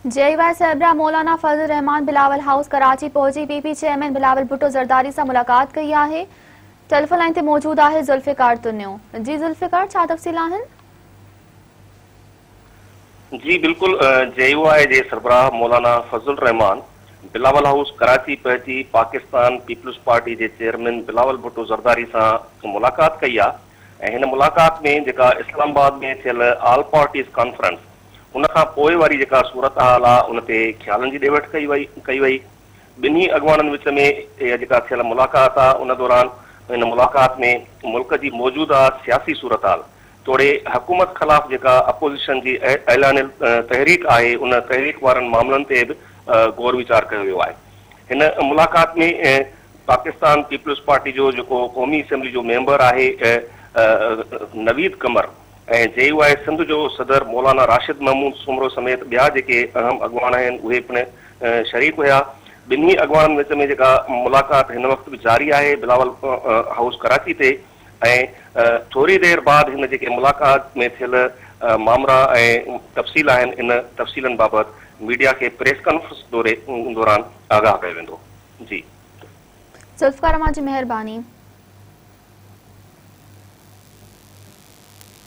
जेईवाई सरबराह मौलाना फजल रहमान Bilawal house Karachi पहुंची PP chairman Bilawal Bhutto Zardari से मुलाकात कई है। टेलीफोन लाइन ते मौजूद है जुल्फिकार तुन्यो। जी जुल्फिकार, छा तफ़सील आहिनि? जी बिल्कुल, जेईवाई जे सरबराह मौलाना फजल रहमान बिलावल हाउस कराची पहुंची पाकिस्तान पीपल्स पार्टी के चेयरमैन बिलावल भुट्टो ज़रदारी से मुलाकात कई है। इन मुलाकात में जेका इस्लामाबाद में थियल ऑल पार्टीज़ कॉन्फ्रेंस उनखां पोइ वारी जेका सूरत हाल आहे उन ते ख्यालनि जी ॾेवट कई वई। ॿिन्ही अॻवाननि विच में इहा जेका थियल मुलाक़ात आहे उन दौरान इन मुलाक़ात में मुल्क जी मौजूदा सियासी सूरत हाल तोड़े हुकूमत ख़िलाफ़ जेका अपोज़िशन जी ऐलान तहरीक आहे उन तहरीक वारनि मामलनि ते बि गौर वीचार कयो वियो आहे। हिन मुलाक़ात में पाकिस्तान पीपल्स पार्टी जो जेको क़ौमी असेंबली जो मेंबर आहे नवीद कमर ऐं जेईवाई सिंध जो सदर मौलाना राशिद महमूद सुमरो समेत ॿिया जेके अहम अॻवान आहिनि उहे पिण शरीक हुया। ॿिन्ही अॻवाननि विच में जेका मुलाक़ात हिन वक़्तु बि जारी आहे बिलावल हाउस कराची ते। ऐं थोरी देरि बाद हिन जेके मुलाक़ात में थियल मामला ऐं तफ़सील आहिनि इन तफ़सीलनि बाबति मीडिया खे प्रेस कॉन्फ्रेंस दौरान आगाह कयो वेंदो। जी जुल्फिकार, मां जी मेहरबानी।